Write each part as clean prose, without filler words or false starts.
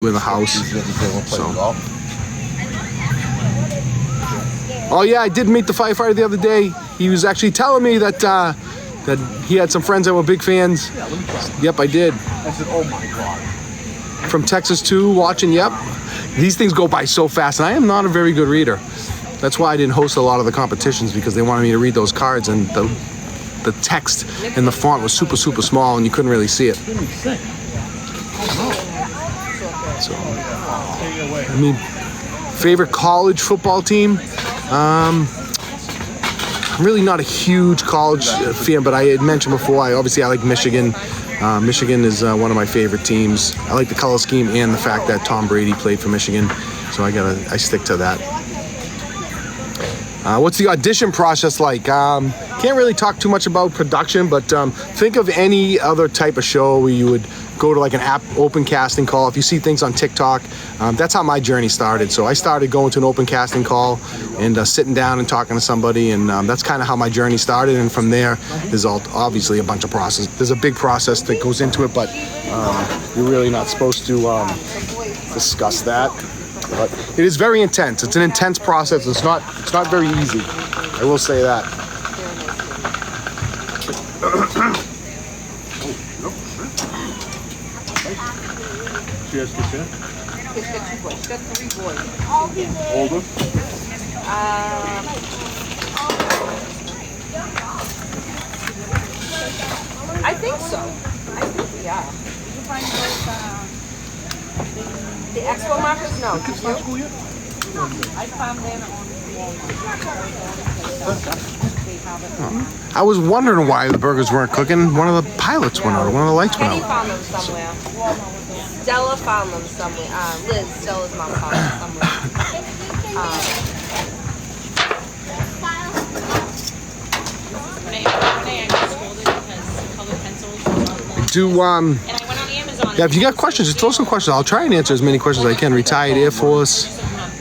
in the house. So. Oh yeah, I did meet the firefighter the other day. He was actually telling me that that he had some friends that were big fans. Yep, I did. I said, oh my God. From Texas too, watching, yep. These things go by so fast, and I am not a very good reader. That's why I didn't host a lot of the competitions, because they wanted me to read those cards, and the text and the font was super, super small, and you couldn't really see it. So, I mean, favorite college football team? I'm really not a huge college fan, but I had mentioned before, I like Michigan. Michigan is one of my favorite teams. I like the color scheme and the fact that Tom Brady played for Michigan, so I stick to that. What's the audition process like? Can't really talk too much about production, but think of any other type of show where you would go to like an app open casting call. If you see things on TikTok, that's how my journey started. So I started going to an open casting call and sitting down and talking to somebody, and that's kind of how my journey started. And from there, there's obviously a bunch of process. There's a big process that goes into it, but you're really not supposed to discuss that. But it is very intense. It's an intense process. It's not very easy. I will say that. She has kids here? She's got 3 boys. Older? I think so. Yeah. Did you find the expo markers? No. Kids start school yet? I found them on I was wondering why the burgers weren't cooking. One of the pilots went out. One of the lights went Kenny out. found them somewhere. Stella found them somewhere. Liz, Stella's mom found them somewhere. Yeah, if you got questions, just throw some questions. I'll try and answer as many questions as I can. Retired Air Force.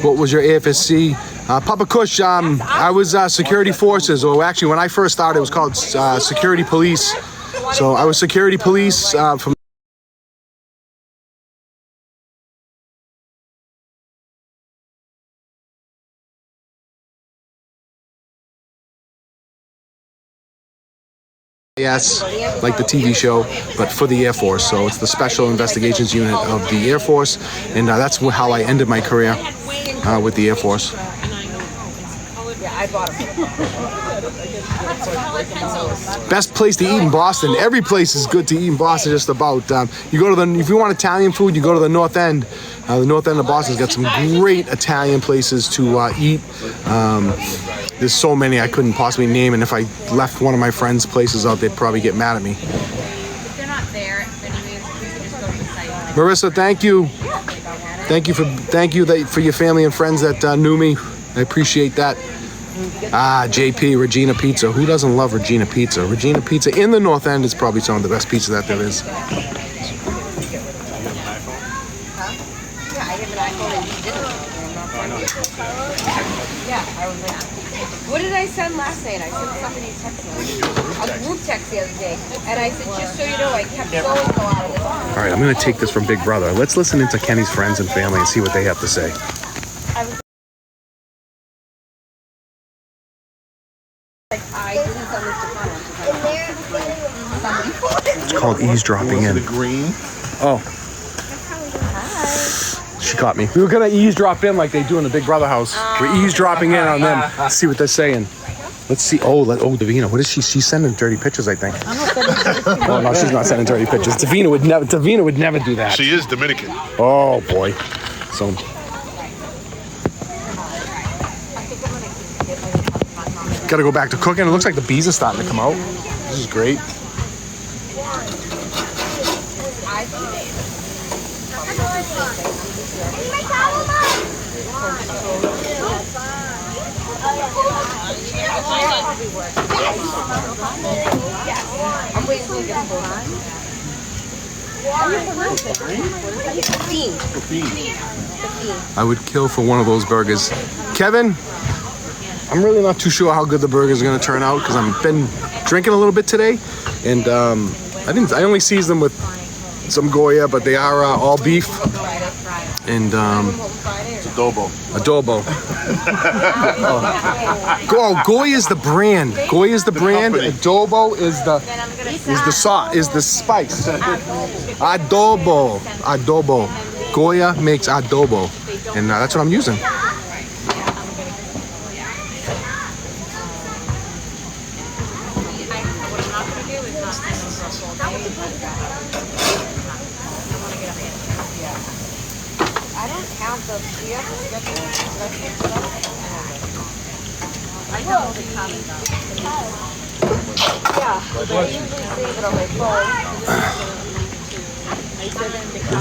What was your AFSC? Papa Kush, I was security forces, or actually when I first started it was called security police. So I was security police from Yes, like the TV show, but for the Air Force. So it's the Special Investigations Unit of the Air Force, and that's how I ended my career with the Air Force. Best place to eat in Boston. Every place is good to eat in Boston, just about. You go to if you want Italian food, you go to the North End. The North End of Boston's got some great Italian places to eat. There's so many I couldn't possibly name, and if I left one of my friends' places out, they'd probably get mad at me. If they're not there, anyways, please just go to the site. Marissa, thank you. Thank you for your family and friends that knew me. I appreciate that. JP, Regina Pizza. Who doesn't love Regina Pizza? Regina Pizza in the North End is probably some of the best pizza that there is. Yeah, I have an iPhone and you didn't. Yeah, I was like, what did I send last night? I sent somebody a text, a group text the other day, and I said, just so you know, I kept going out of this. All right, I'm going to take this from Big Brother. Let's listen into Kenny's friends and family and see what they have to say. It's called eavesdropping in. The green. Oh. She caught me. We were going to eavesdrop in like they do in the Big Brother house. We're eavesdropping in on them. Let's see what they're saying. Let's see. Davina. What is she? She's sending dirty pictures, I think. Oh, no, she's not sending dirty pictures. Davina would never do that. She is Dominican. Oh, boy. So... Got to go back to cooking. It looks like the bees are starting to come out. This is great. I would kill for one of those burgers. Kevin? I'm really not too sure how good the burgers are going to turn out because I've been drinking a little bit today, and I only seasoned them with some Goya, but they are all beef. And Adobo. adobo. Oh, Goya is the brand. Goya is the brand. company. Adobo is the sauce, is the spice. Adobo. Adobo. Goya makes adobo, and that's what I'm using. I don't have the. Do you have the schedule? Did I fix it up? I know the comments. Yeah, but I usually save it on my phone.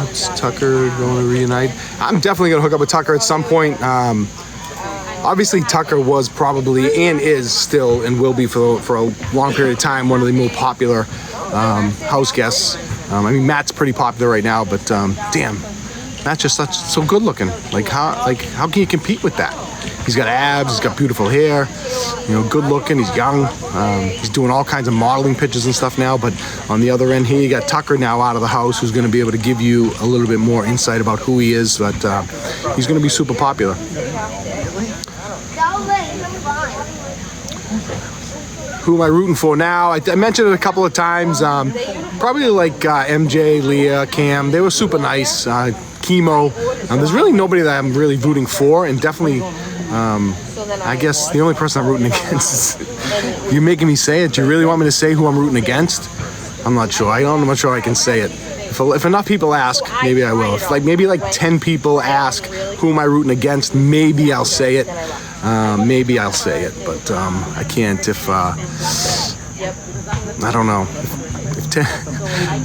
It's Tucker going to reunite. I'm definitely going to hook up with Tucker at some point. Obviously, Tucker was probably and is still and will be for a long period of time one of the more popular house guests. I mean, Matt's pretty popular right now, but damn, Matt's just so good looking. Like how can you compete with that? He's got abs, he's got beautiful hair, good looking, he's young. He's doing all kinds of modeling pictures and stuff now, but on the other end here, you got Tucker now out of the house who's going to be able to give you a little bit more insight about who he is, but he's going to be super popular. Who am I rooting for now? I mentioned it a couple of times. Probably like MJ, Leah, Cam. They were super nice. Chemo. There's really nobody that I'm really rooting for, and definitely, I guess the only person I'm rooting against is you're making me say it. Do you really want me to say who I'm rooting against? I'm not sure. I'm not sure I can say it. If enough people ask, maybe I will. If maybe 10 people ask who am I rooting against, maybe I'll say it. Maybe I'll say it, but I can't if I don't know.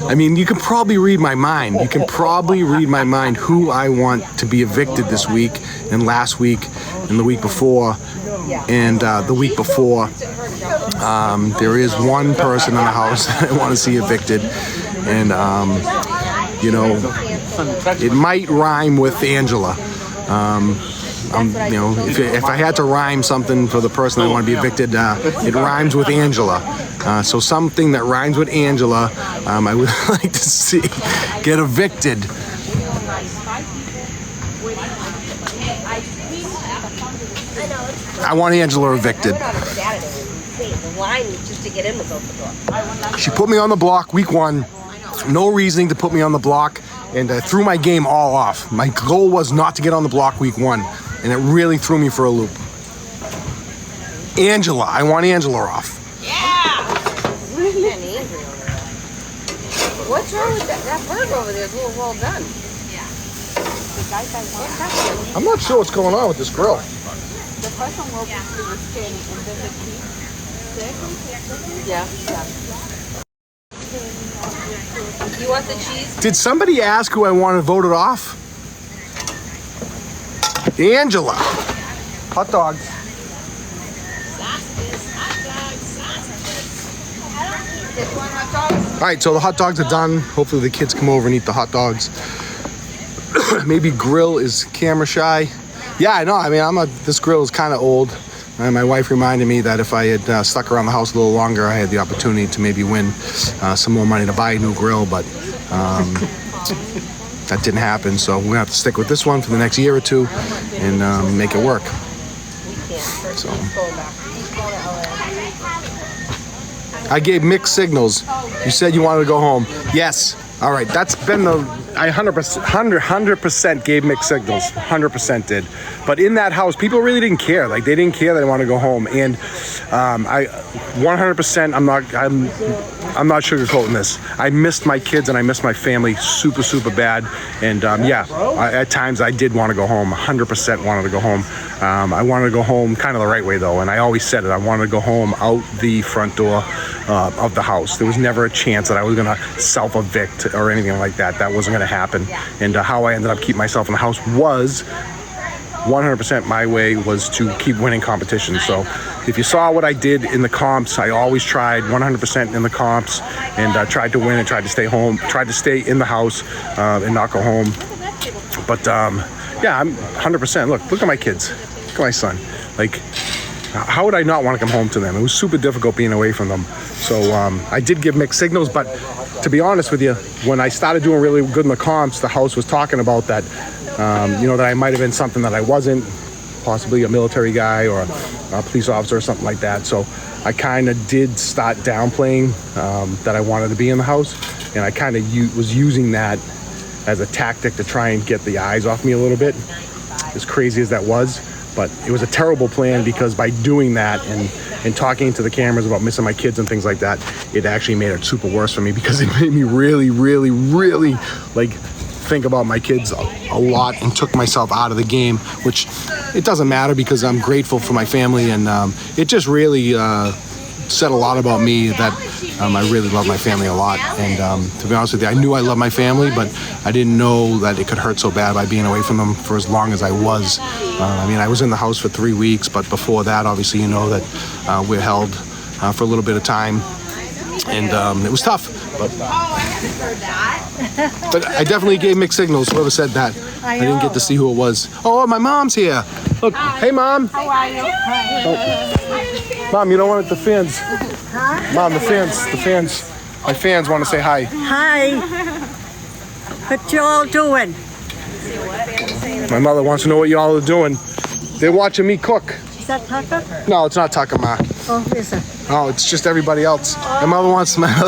I mean, you can probably read my mind. You can probably read my mind who I want to be evicted this week and last week and the week before and the week before. There is one person in the house that I want to see evicted, and it might rhyme with Angela. If I had to rhyme something for the person I want to be evicted, it rhymes with Angela. So something that rhymes with Angela, I would like to see get evicted. I want Angela evicted. She put me on the block week 1. No reasoning to put me on the block, and I threw my game all off. My goal was not to get on the block week 1, and it really threw me for a loop. Angela, I want Angela off. Yeah! What's wrong with that burger over there? It's a little well done. I'm not sure what's going on with this grill. The first one will be the skin and then the cheese. Yeah. You want the cheese? Did somebody ask who I wanted voted off? Angela. Hot dogs. All right, so the hot dogs are done. Hopefully the kids come over and eat the hot dogs. Maybe grill is camera shy. Yeah, I know. I mean, this grill is kind of old. And my wife reminded me that if I had stuck around the house a little longer, I had the opportunity to maybe win some more money to buy a new grill, but that didn't happen. So we're gonna have to stick with this one for the next year or two and make it work. So I gave mixed signals. You said you wanted to go home. Yes. All right. That's been I 100% gave mixed signals. 100% did. But in that house, people really didn't care. Like, they didn't care that I wanted to go home. And I 100%. I'm not sugarcoating this. I missed my kids and I missed my family super, super bad. And at times I did want to go home. 100% wanted to go home. I wanted to go home kind of the right way though. And I always said it. I wanted to go home out the front door of the house. There was never a chance that I was gonna self-evict or anything like that. That wasn't gonna happen. And how I ended up keeping myself in the house was 100% my way was to keep winning competitions. So if you saw what I did in the comps, I always tried 100% in the comps and tried to win and tried to stay home, tried to stay in the house and not go home. But I'm 100%. Look at my kids. Look at my son. Like, how would I not want to come home to them? It was super difficult being away from them. So I did give mixed signals, but to be honest with you, when I started doing really good in the comps, the house was talking about that you know, that I might have been something that I wasn't, possibly a military guy or a police officer or something like that. So I kind of did start downplaying that I wanted to be in the house, and I kind of was using that as a tactic to try and get the eyes off me a little bit, as crazy as that was. But it was a terrible plan, because by doing that and talking to the cameras about missing my kids and things like that, it actually made it super worse for me, because it made me really, really, really like think about my kids a lot, and took myself out of the game, which it doesn't matter because I'm grateful for my family, and it just really said a lot about me that I really love my family a lot. And to be honest with you, I knew I loved my family, but I didn't know that it could hurt so bad by being away from them for as long as I was. I mean, I was in the house for 3 weeks, but before that, obviously, you know that we're held for a little bit of time, and it was tough. But I definitely gave mixed signals, whoever said that. I didn't get to see who it was. Oh, my mom's here. Look, hey, Mom. How are you? Oh. Mom, you don't want the fans. Huh? Mom, the fans. My fans want to say hi. Hi. What you all doing? My mother wants to know what y'all are doing. They're watching me cook. Is that Tucker? No, it's not Tucker, Ma. Oh, is it? No, it's just everybody else. My mother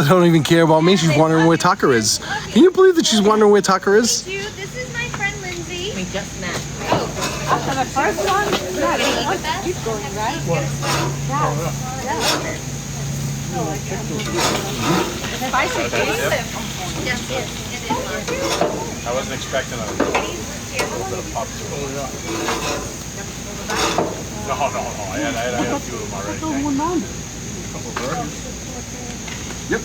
don't even care about me. She's wondering where Tucker is. Can you believe that she's wondering where Tucker is? This is my friend Lindsay. We just met. After the first one? Keep going, right? If I say Yes, it is. I wasn't expecting a little bit of popsicle. No. I had a few of them already. Yep.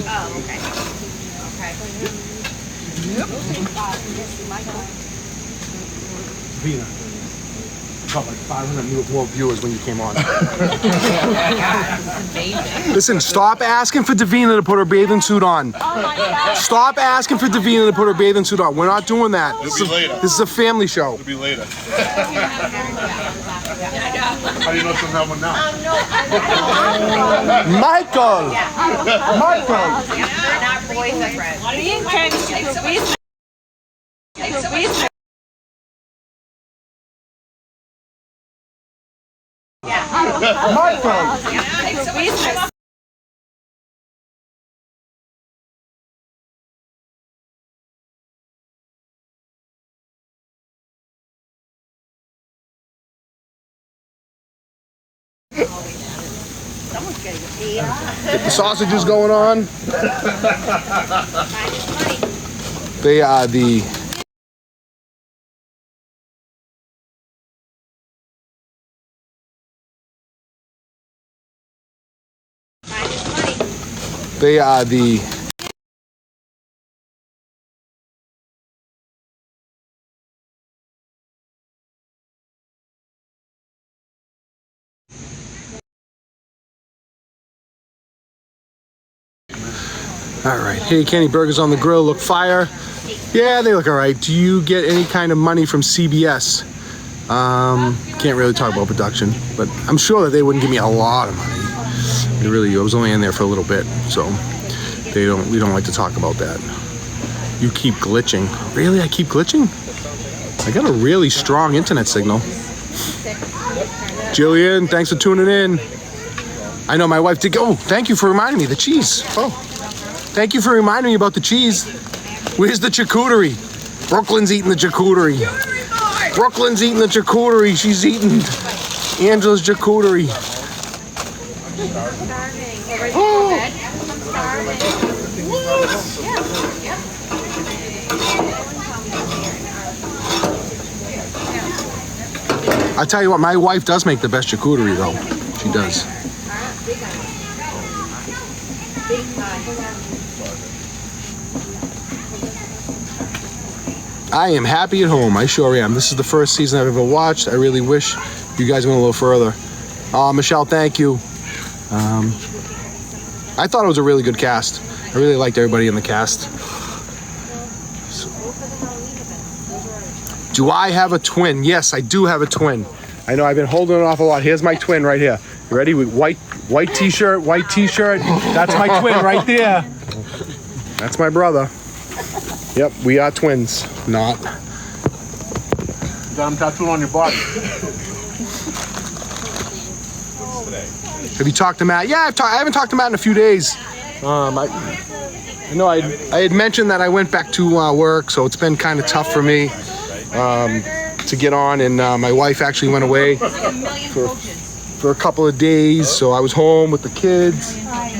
Oh, okay. Vina. Got like 500 more viewers when you came on. Listen, stop asking for Davina to put her bathing suit on. Stop asking for Davina to put her bathing suit on. We're not doing that. This is a family show. It'll be later. How do you know she'll have one now? Michael! Michael! They're not boyfriends. me and Kenny should be Michael! Get the sausages going on. They are the all right. Hey, Kenny, burgers on the grill look fire. Yeah, they look all right. Do you get any kind of money from CBS? Can't really talk about production, but I'm sure that they wouldn't give me a lot of money. They really, I was only in there for a little bit, so we don't like to talk about that. You keep glitching. Really? I keep glitching? I got a really strong internet signal. Jillian, thanks for tuning in. I know my wife did. Oh, thank you for reminding me. The cheese. Oh, thank you for reminding me about the cheese. Where's the charcuterie? Brooklyn's eating the charcuterie. Brooklyn's eating the charcuterie. She's eating Angela's charcuterie. I tell you what, my wife does make the best charcuterie, though. She does. I am happy at home. I sure am. This is the first season I've ever watched. I really wish you guys went a little further. Oh, Michelle, thank you. I thought it was a really good cast. I really liked everybody in the cast. Do I have a twin? Yes, I do have a twin. I know I've been holding it off a lot. Here's my twin right here. You ready? With white t-shirt, white t-shirt. That's my twin right there. That's my brother. Yep, we are twins. Not. got them tattooed on your body. Have you talked to Matt? Yeah, I haven't talked to Matt in a few days. I know I had mentioned that I went back to work, so it's been kind of tough for me to get on. And my wife actually went away for a couple of days, so I was home with the kids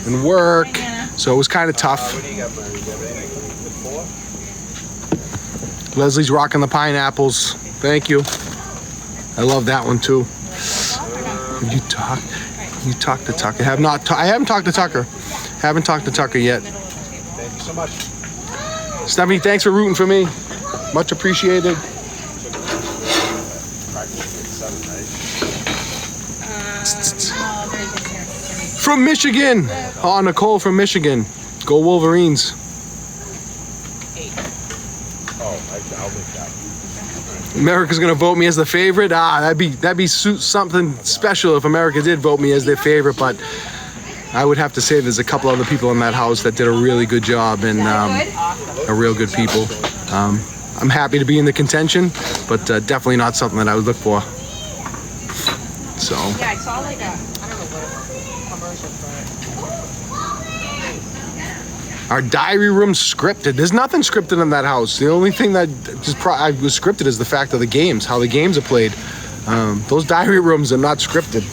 and work, so it was kind of tough. Leslie's rocking the pineapples. Thank you. I love that one too. Have you talked? You talked to Tucker? I haven't talked to Tucker. Haven't talked to Tucker yet. Thank you so much. Stephanie, thanks for rooting for me. Much appreciated. From Michigan. Oh, Nicole from Michigan. Go Wolverines. Oh, I'll make that. America's gonna vote me as the favorite. That'd be something special if America did vote me as their favorite. But I would have to say there's a couple other people in that house that did a really good job and are real good people. I'm happy to be in the contention, but definitely not something that I would look for. So. Yeah, I saw like a, I don't know what commercial for it. Our diary room's scripted. There's nothing scripted in that house. The only thing that was scripted is the fact of the games, how the games are played. Those diary rooms are not scripted.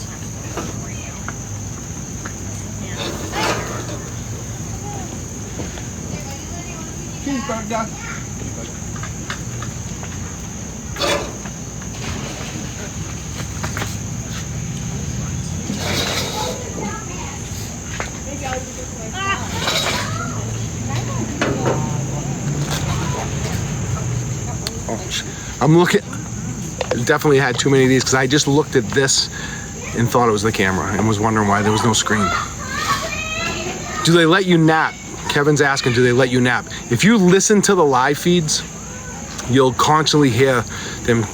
I'm looking. Definitely had too many of these because I just looked at this and thought it was the camera and was wondering why there was no screen. Do they let you nap? Kevin's asking, do they let you nap? If you listen to the live feeds, you'll constantly hear them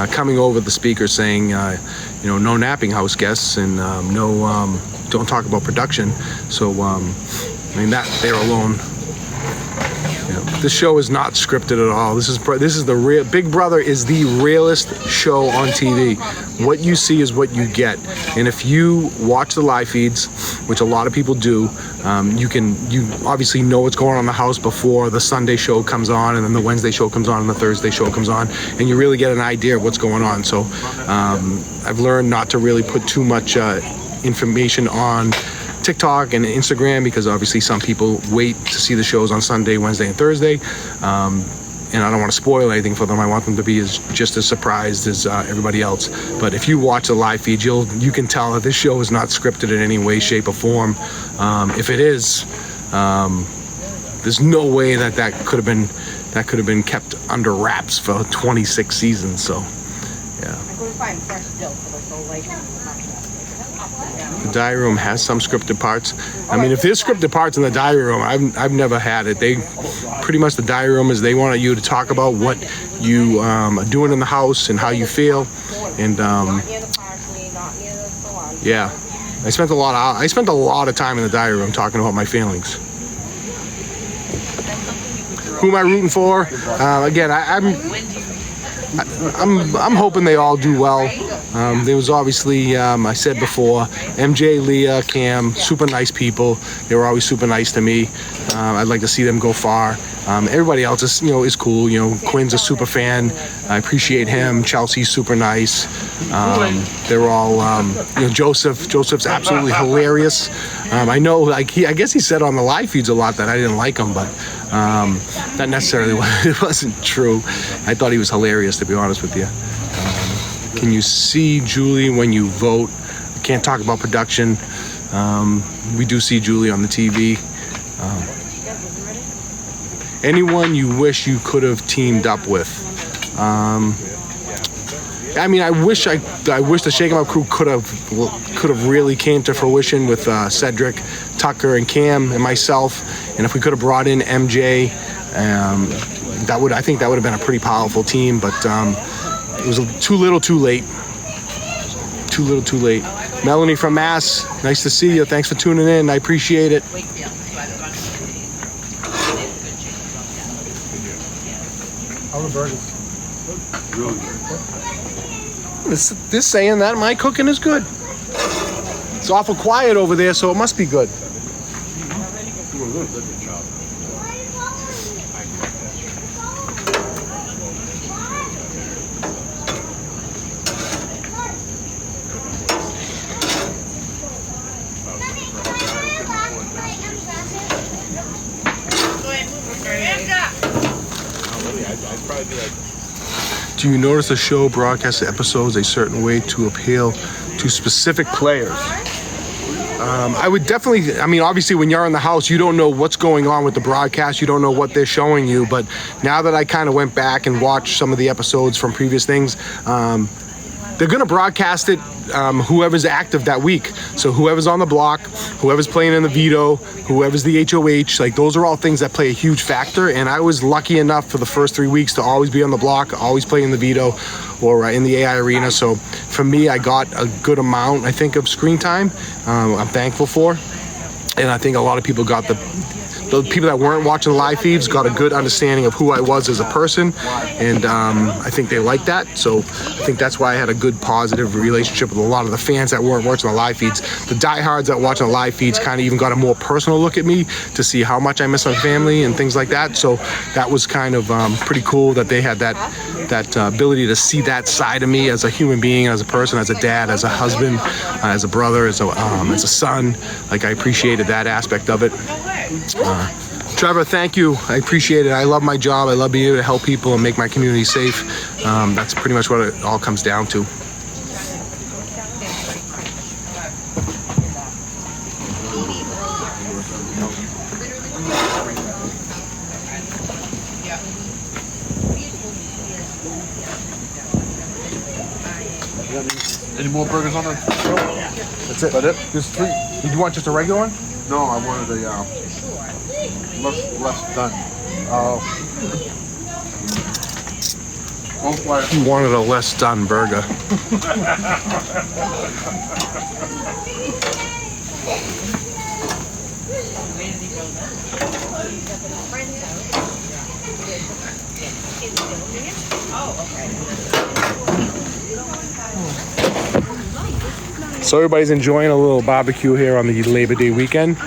coming over the speakers saying, no napping house guests and don't talk about production. So, that they're alone. This show is not scripted at all. This is the real. Big Brother is the realest show on TV. What you see is what you get. And if you watch the live feeds, which a lot of people do, you obviously know what's going on in the house before the Sunday show comes on, and then the Wednesday show comes on, and the Thursday show comes on, and you really get an idea of what's going on. So I've learned not to really put too much information on TikTok and Instagram because obviously some people wait to see the shows on Sunday, Wednesday, and Thursday, and I don't want to spoil anything for them. I want them to be just as surprised as everybody else. But if you watch the live feed, you can tell that this show is not scripted in any way, shape, or form. If it is, there's no way that could have been kept under wraps for 26 seasons. So, yeah. I couldn't find fresh milk for the whole life. The diary room has some scripted parts. I mean, if there's scripted parts in the diary room, I've never had it. They pretty much, the diary room is they want you to talk about what you are doing in the house and how you feel. And yeah, I spent a lot of time in the diary room talking about my feelings. Who am I rooting for? Again, I'm hoping they all do well. There was obviously, I said before, MJ, Leah, Cam, super nice people. They were always super nice to me. I'd like to see them go far. Everybody else is cool. Quinn's a super fan. I appreciate him. Chelsea's super nice. They're all, Joseph's absolutely hilarious. I know, I guess he said on the live feeds a lot that I didn't like him, but not necessarily. It wasn't true. I thought he was hilarious, to be honest with you. Can you see Julie when you vote? I can't talk about production. We do see Julie on the TV. Anyone you wish you could have teamed up with? I wish the Shake 'Em Up crew could have really came to fruition with Cedric, Tucker, and Cam and myself. And if we could have brought in MJ, I think that would have been a pretty powerful team. But it was too little, too late. Too little, too late. Melanie from Mass, nice to see you. Thanks for tuning in. I appreciate it. How are the burgers? Really good. This saying that my cooking is good. It's awful quiet over there, so it must be good. Do you notice the show broadcasts episodes a certain way to appeal to specific players? I would definitely, I mean, obviously when you're in the house, you don't know what's going on with the broadcast. You don't know what they're showing you. But now that I kind of went back and watched some of the episodes from previous things, they're going to broadcast it whoever's active that week. So whoever's on the block, whoever's playing in the veto, whoever's the HOH, like those are all things that play a huge factor. And I was lucky enough for the first 3 weeks to always be on the block, always play in the veto or in the AI arena. So for me, I got a good amount, I think, of screen time. I'm thankful for. And I think a lot of people got the people that weren't watching the live feeds got a good understanding of who I was as a person, and I think they liked that. So I think that's why I had a good positive relationship with a lot of the fans that weren't watching the live feeds. The diehards that watching the live feeds kind of even got a more personal look at me to see how much I miss my family and things like that. So that was kind of pretty cool that they had that ability to see that side of me as a human being, as a person, as a dad, as a husband, as a brother, as a son. Like, I appreciated that aspect of it. Trevor, thank you. I appreciate it. I love my job. I love being able to help people and make my community safe. That's pretty much what it all comes down to. Any more burgers on the grill? That's it. That it? Just 3. Did you want just a regular one? No, I wanted a less done. You wanted a less done burger. So everybody's enjoying a little barbecue here on the Labor Day weekend.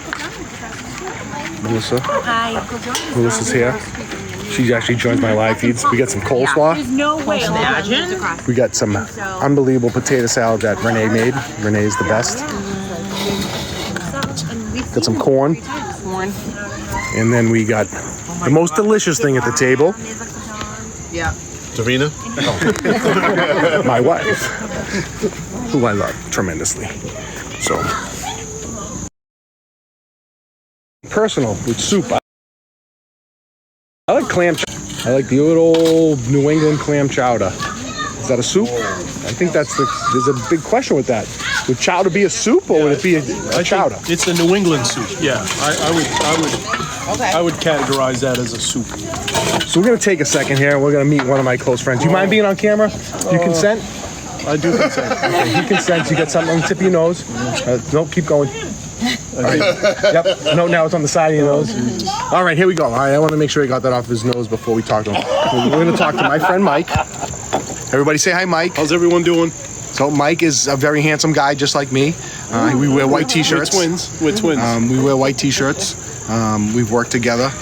Melissa. Hi. Melissa's here. She actually joins my live feeds. We got some coleslaw. There's no way. Imagine. We got some unbelievable potato salad that Renee made. Renee's the best. Got some corn. And then we got the most delicious thing at the table. Yeah. Davina? My wife, who I love tremendously. So, personal with soup. I like clam chowder. I like the good old New England clam chowder. Is that a soup? I think there's a big question with that. Would chowder be a soup or would it be a chowder? It's a New England soup. Yeah, I would categorize that as a soup. So we're gonna take a second here and we're gonna meet one of my close friends. Do you mind being on camera? Do you consent? I do consent. Okay, he consents. You get something on the tip of your nose. No, keep going. All right. Yep. No, now it's on the side of your nose. All right, here we go. All right, I want to make sure he got that off his nose before we talk to him. We're going to talk to my friend Mike. Everybody say hi, Mike. How's everyone doing? So Mike is a very handsome guy, just like me. We wear white T-shirts. We're twins. We wear white T-shirts. We've worked together.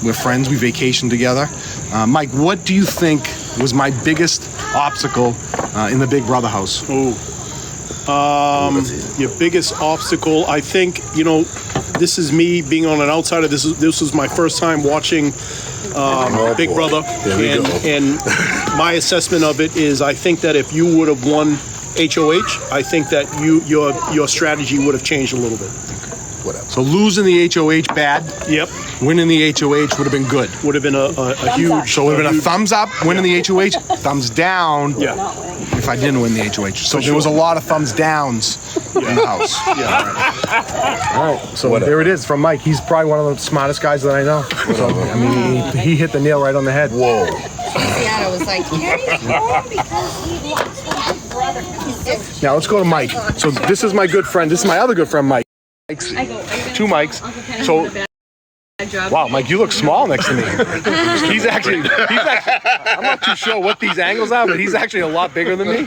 We're friends. We vacation together. Mike, what do you think was my biggest obstacle in the Big Brother house? Your biggest obstacle, I think, this is me being on an outsider. This was my first time watching Big Brother, and my assessment of it is I think that if you would have won HOH, I think that your strategy would have changed a little bit. Whatever. So losing the HOH bad. Yep. Winning the HOH would have been good. Would have been a huge. So it would have been a thumbs up. Winning the HOH, thumbs down. Yeah. If I didn't win the HOH, so there was a lot of thumbs downs in the house. Yeah. All right. So there it is from Mike. He's probably one of the smartest guys that I know. So I mean, he hit the nail right on the head. Whoa. Seattle was like, Kenny's home because he lost my brother. Now let's go to Mike. So this is my good friend. This is my other good friend, Mike. Two Mikes. So Wow, Mike, you look small next to me. He's actually, I'm not too sure what these angles are, but he's actually a lot bigger than me.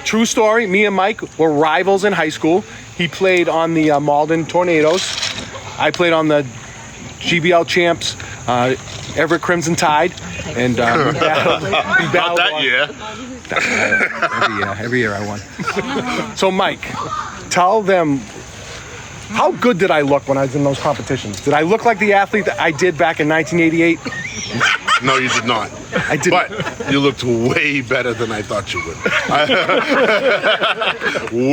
True story, me and Mike were rivals in high school. He played on the Malden Tornadoes. I played on the GBL champs, Everett Crimson Tide. And we battled Not that year. Every year I won. So Mike, tell them, how good did I look when I was in those competitions? Did I look like the athlete that I did back in 1988? No, you did not. I didn't. But you looked way better than I thought you would.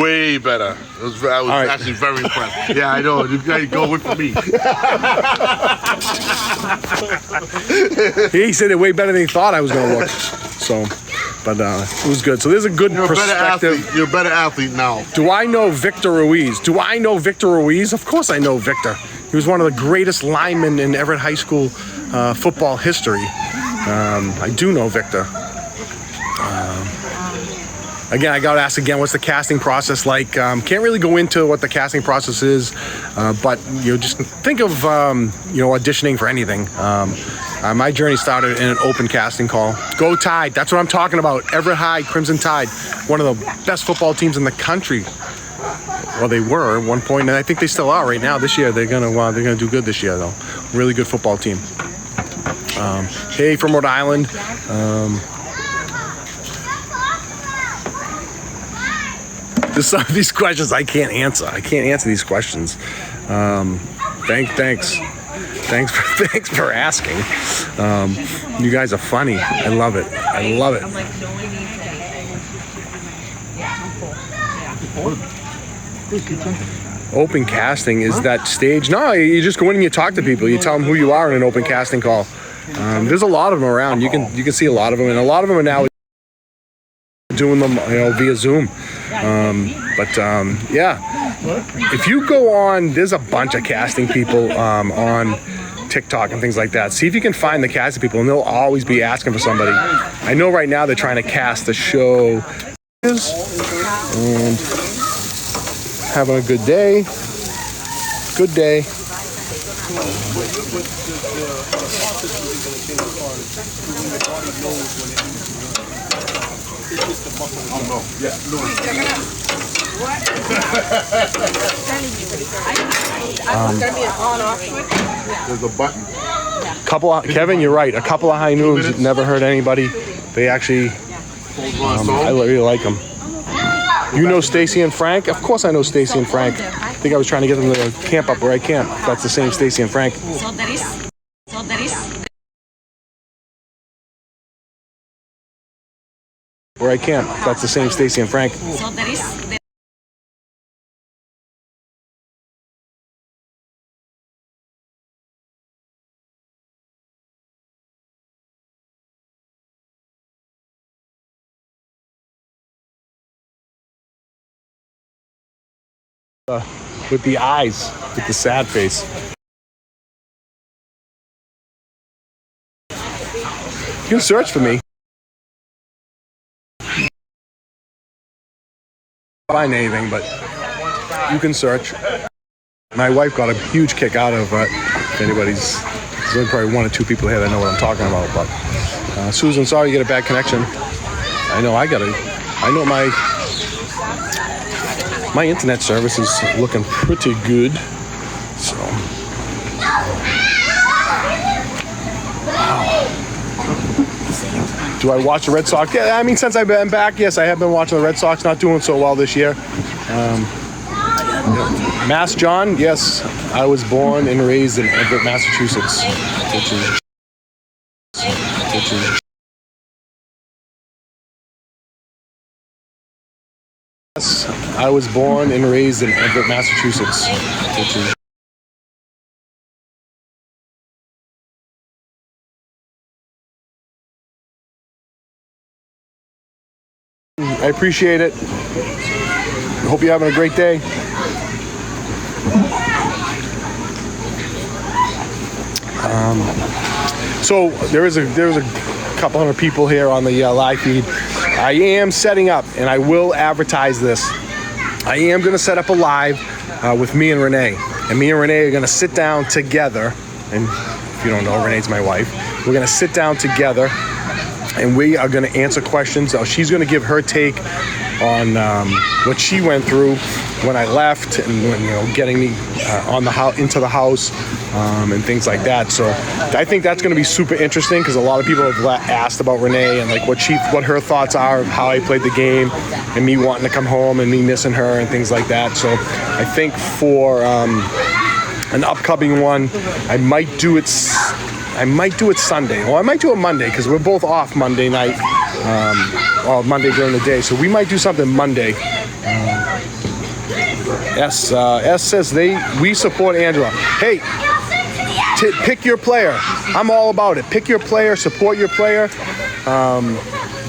Way better. I was actually very impressed. Yeah, I know. You gotta go with me. He said it way better than he thought I was going to look. So, but it was good. So there's a good perspective. You're a better athlete now. Do I know Victor Ruiz? Of course I know Victor. He was one of the greatest linemen in Everett High School football history. I do know Victor. Again, I got to ask again, what's the casting process like? Can't really go into what the casting process is, but just think of auditioning for anything. My journey started in an open casting call. Go Tide! That's what I'm talking about. Everett High Crimson Tide, one of the best football teams in the country. Well, they were at one point, and I think they still are right now. This year, they're gonna do good this year, though. Really good football team. Hey, from Rhode Island. There's some of these questions I can't answer. I can't answer these questions. Thanks for asking. You guys are funny. I love it. Open casting is that stage. No, you just go in and you talk to people. You tell them who you are in an open casting call. There's a lot of them around. You can see a lot of them, and a lot of them are now doing them via Zoom. If you go on, there's a bunch of casting people on TikTok and things like that. See if you can find the casting people, and they'll always be asking for somebody. I know right now they're trying to cast the show and having a good day. Good day. There's a button. Kevin, you're right. A couple of high noons never hurt anybody. They actually, I really like them. You know Stacy and Frank? Of course I know Stacy and Frank. I think I was trying to get them to camp up where I camp. That's the same Stacy and Frank. Where I camp. That's the same Stacy and Frank. With the eyes, with the sad face. You can search for me. Find anything, but you can search. My wife got a huge kick out of it. If there's only probably one or two people here that know what I'm talking about. But Susan, sorry you get a bad connection. I know my internet service is looking pretty good. So, wow. Do I watch the Red Sox? Yeah, I mean, since I've been back, yes, I have been watching the Red Sox. Not doing so well this year. Mass John, yes, I was born and raised in Everett, Massachusetts, which is yes, I was born and raised in Everett, Massachusetts, which is I appreciate it. Hope you're having a great day. So there's a couple hundred people here on the live feed. I am setting up, and I will advertise this. I am going to set up a live with me and Renee. and me and Renee are gonna sit down together. And if you don't know, Renee's my wife. We're gonna sit down together, and we are gonna answer questions. She's gonna give her take on what she went through when I left, and when, getting me into the house and things like that. So I think that's going to be super interesting because a lot of people have asked about Renee and like what her thoughts are of how I played the game, and me wanting to come home and me missing her and things like that. So I think for an upcoming one, I might do it Sunday, or I might do it Monday because we're both off Monday night. Monday during the day, so we might do something Monday. S says we support Angela. Hey, pick your player. I'm all about it. Pick your player, support your player.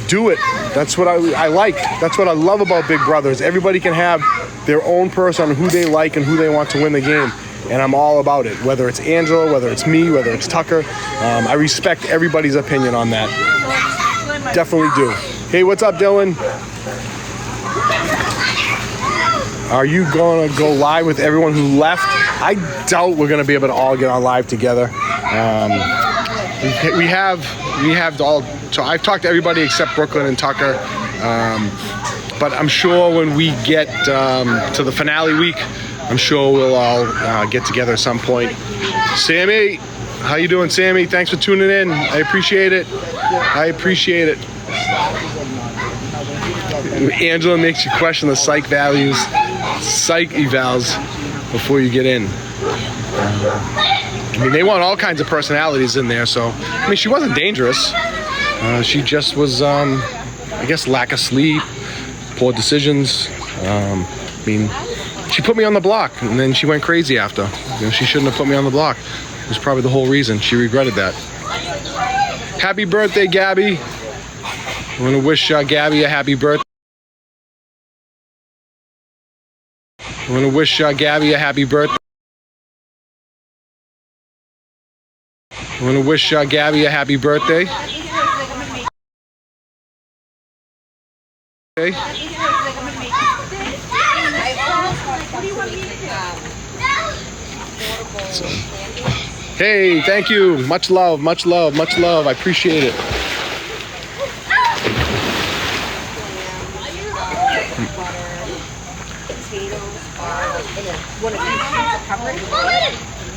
Do it. That's what I like. That's what I love about Big Brothers. Everybody can have their own person on who they like and who they want to win the game. And I'm all about it. Whether it's Angela, whether it's me, whether it's Tucker. I respect everybody's opinion on that. Definitely do. Hey, what's up, Dylan? Are you gonna go live with everyone who left? I doubt we're gonna be able to all get on live together. We have all. So I've talked to everybody except Brooklyn and Tucker. But I'm sure when we get to the finale week, I'm sure we'll all get together at some point. Sammy, how you doing, Sammy? Thanks for tuning in. I appreciate it. Angela makes you question the psych evals before you get in. I mean, they want all kinds of personalities in there, so I mean, she wasn't dangerous. She just was, I guess, lack of sleep, poor decisions. I mean, she put me on the block, and then she went crazy after. She shouldn't have put me on the block. It was probably the whole reason. She regretted that. Happy birthday, Gabby. I want to wish Gabby a happy birthday. I want to wish Gabby a happy birthday. I want to wish Gabby a happy birthday. Okay. So, hey, thank you. Much love, much love, much love. I appreciate it.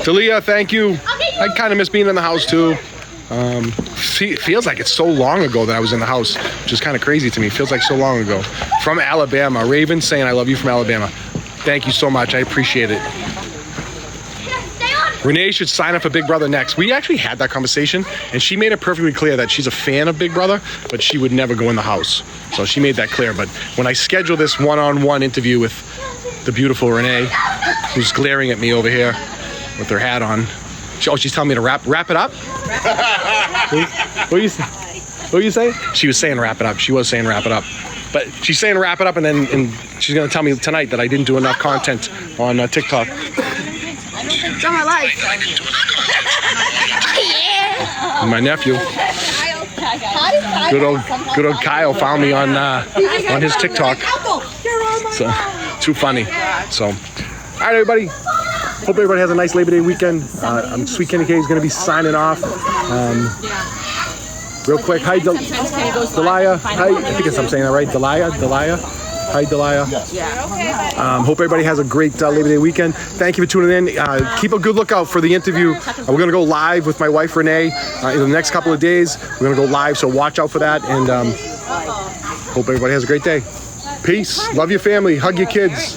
Talia, thank you. I kind of miss being in the house too. Feels like it's so long ago that I was in the house, which is kind of crazy to me. Feels like so long ago. From Alabama, Raven saying I love you from Alabama. Thank you so much. I appreciate it. Renee should sign up for Big Brother next. We actually had that conversation, and she made it perfectly clear that she's a fan of Big Brother, but she would never go in the house. So she made that clear. But when I schedule this one-on-one interview with the beautiful Renee, who's glaring at me over here with her hat on, she's telling me to wrap it up? What are you saying? She was saying wrap it up. She was saying wrap it up. But she's saying wrap it up, and she's going to tell me tonight that I didn't do enough content on TikTok. It's on my life. And my nephew, good old Kyle, found me on his TikTok. So too funny. So, all right, everybody. Hope everybody has a nice Labor Day weekend. Sweet Kenny K is going to be signing off. Real quick, hi, Delia. Hi, I think I'm saying that right. Delia. Hi, Delia. Hope everybody has a great Labor Day weekend. Thank you for tuning in. Keep a good lookout for the interview. We're going to go live with my wife, Renee, in the next couple of days. We're going to go live, so watch out for that. And hope everybody has a great day. Peace. Love your family. Hug your kids.